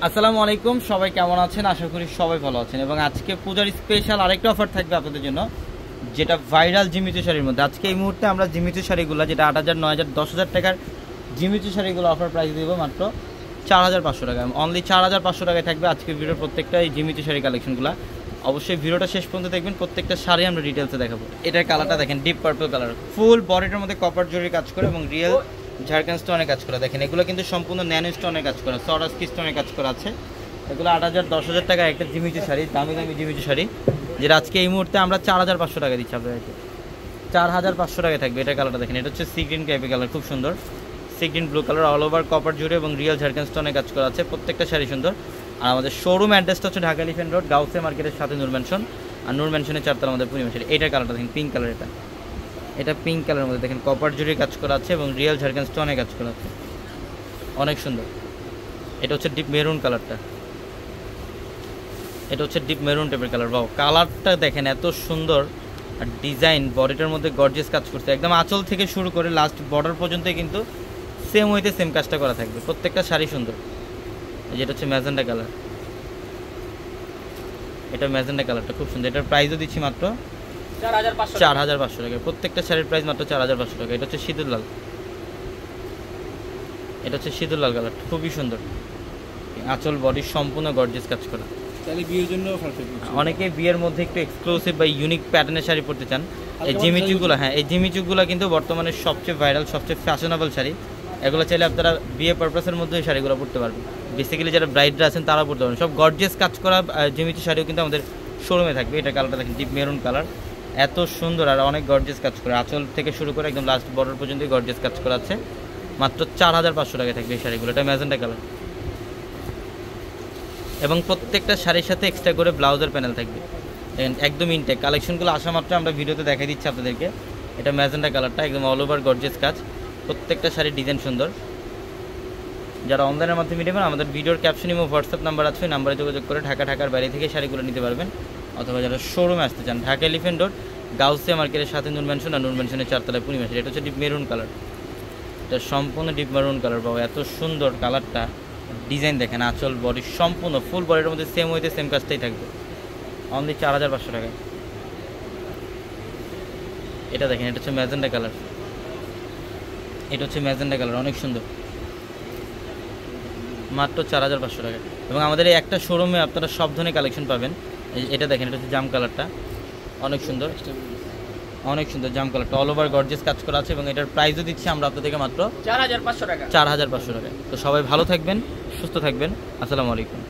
আসসালামু আলাইকুম, সবাই কেমন আছেন? আশা করি সবাই ভালো আছেন। এবং আজকে পূজার স্পেশাল আরেকটা অফার থাকবে আপনাদের জন্য, যেটা ভাইরাল জিমিচু শাড়ির মধ্যে। আজকে এই মুহূর্তে আমরা জিমিচু শাড়িগুলো, যেটা 8,000, 9,000, 10,000 টাকার জিমিচু শাড়িগুলো অফার প্রাইস দেবো মাত্র 4,500 টাকা। অনলি 4,500 টাকায় থাকবে আজকে ভিডিওর প্রত্যেকটা এই জিমিচু শাড়ি কালেকশনগুলো। অবশ্যই ভিডিওটা শেষ পর্যন্ত দেখবেন, প্রত্যেকটা শাড়ি আমরা ডিটেলসে দেখাবো। এটার কালারটা দেখেন, ডিপ পার্পল কালার, ফুল বডিটার মধ্যে কপার জরির কাজ করে এবং রিয়েল ঝাড়খান্ড স্টোনের কাজ করা। দেখেন এগুলো কিন্তু সম্পূর্ণ ন্যানো স্টোনের কাজ করা, সরাসকি স্টোনের কাজ করা আছে। এগুলো 8,000, 10,000 টাকা একটা জিমিচু শাড়ি, দামি দামি জিমিচু শাড়ি, যেটা আজকে এই মুহূর্তে আমরা 4,500 টাকা দিচ্ছি আপনাদেরকে। 4,500 টাকায় থাকবে। এটার কালারটা দেখেন, এটা হচ্ছে সি গ্রিন টাইপের কালার, খুব সুন্দর sea green blue colour, all over copper জুড়ে এবং রিয়েল ঝাড়খান্ড স্টোনের কাজ করা আছে। প্রত্যেকটা শাড়ি সুন্দর। আর আমাদের শোরুম অ্যাড্রেসটা হচ্ছে ঢাকা এলিফ্যান্ট রোড, গাউসিয়া মার্কেটের সাথে নূর ম্যানশন। আর নূর ম্যানশনের 4 তলা আমাদের পূর্ণিমা শাড়ি। এটার কালারটা দেখেন, পিঙ্ক কালার। এটা পিঙ্ক কালারের মধ্যে দেখেন কপার জুড়ে কাজ করা আছে এবং রিয়েল ঝাড়খান্ড স্টোনে কাজ করা আছে, অনেক সুন্দর। এটা হচ্ছে ডিপ মেরুন কালারটা, এটা হচ্ছে ডিপ মেরুন টাইপের কালার। বাও, কালারটা দেখেন এত সুন্দর। আর ডিজাইন বডিটার মধ্যে গর্জিয়াস কাজ করছে, একদম আঁচল থেকে শুরু করে লাস্ট বর্ডার পর্যন্ত কিন্তু সেম ওয়েতে সেম কাজটা করা থাকবে। প্রত্যেকটা শাড়ি সুন্দর। যেটা হচ্ছে ম্যাজেন্ডা কালার, এটা ম্যাজেন্ডা কালারটা খুব সুন্দর। এটার প্রাইসও দিচ্ছি মাত্র 4,500 টাকা। প্রত্যেকটা শাড়ির প্রাইস মাত্র 4,500 টাকা। এটা হচ্ছে সিঁদুর লাল, এটা হচ্ছে সিঁদুর লাল কালার, খুবই সুন্দর। আঁচল বডি সম্পূর্ণ গর্জিয়াস কাজ করা। তাহলে বিয়ের জন্য অনেকে বিয়ের মধ্যে একটু এক্সক্লুসিভ বা ইউনিক প্যাটার্নের শাড়ি পরতে চান। এই জিমিচুগুলো, হ্যাঁ এই জিমিচুগুলো কিন্তু বর্তমানে সবচেয়ে ভাইরাল, সবচেয়ে ফ্যাশনেবল শাড়ি। এগুলো চাইলে আপনারা বিয়ে পারপাসের মধ্যে এই শাড়িগুলো পরতে পারবেন। বেসিক্যালি যারা ব্রাইডরা আছেন তারা পরতে পারবেন। সব গর্জিয়াস কাজ করা জিমিচু শাড়িও কিন্তু আমাদের শোরুমে থাকবে। এটা কালারটা দেখেন, ডিপ মেরুন কালার, এত সুন্দর আর অনেক গর্জিয়াস কাজ করে। আঁচল থেকে শুরু করে একদম লাস্ট বর্ডার পর্যন্ত গর্জিয়াস কাজ করা আছে। মাত্র 4,500 টাকায় থাকবে এই শাড়িগুলো। এটা ম্যাজেন্ডা কালার এবং প্রত্যেকটা শাড়ির সাথে এক্সট্রা করে ব্লাউজের প্যানেল থাকবে। একদম ইনটেক কালেকশনগুলো আসা মাত্র আমরা ভিডিওতে দেখাই দিচ্ছি আপনাদেরকে। এটা ম্যাজেন্ডা কালারটা, একদম অল ওভার গর্জিয়াস কাজ। প্রত্যেকটা শাড়ির ডিজাইন সুন্দর। যারা অনলাইনের মাধ্যমে নেবেন, আমাদের ভিডিওর ক্যাপশনে এবং হোয়াটসঅ্যাপ নাম্বার আছে, ওই নাম্বারে যোগাযোগ করে ঢাকার বাইরে থেকে শাড়িগুলো নিতে পারবেন। অথবা যারা শোরুমে আসতে চান, ঢাকা এলিফ্যান্ট রোড, গাউসিয়া মার্কেটের সাথে নূর ম্যানশন, আর নূর ম্যানশনের 4 তলায় পূর্ণিমা শাড়ি। এটা হচ্ছে ডিপ মেরুন কালার, এটা সম্পূর্ণ ডিপ মেরুন কালার। বাবা এত সুন্দর কালারটা, ডিজাইন দেখেন, আঁচল বডি সম্পূর্ণ ফুল বডির মধ্যে সেম ওয়েতে সেম কাজটাই থাকবে। অনলি 4,500 টাকায়। এটা দেখেন, এটা হচ্ছে ম্যাজেন্ডা কালার, এটা হচ্ছে ম্যাজেন্ডা কালার, অনেক সুন্দর। মাত্র 4,500 টাকায়। এবং আমাদের এই একটা শোরুমে আপনারা সব ধরনের কালেকশন পাবেন। এটা দেখেন, এটা হচ্ছে জাম কালারটা, অনেক সুন্দর, অনেক সুন্দর জাম কালারটা, অল ওভার গর্জিয়াস কাজ করা আছে। এবং এটার প্রাইসও দিচ্ছি আমরা আপনাদেরকে মাত্র 4,500 টাকা। 4,500 টাকায়। তো সবাই ভালো থাকবেন, সুস্থ থাকবেন। আসসালামু আলাইকুম।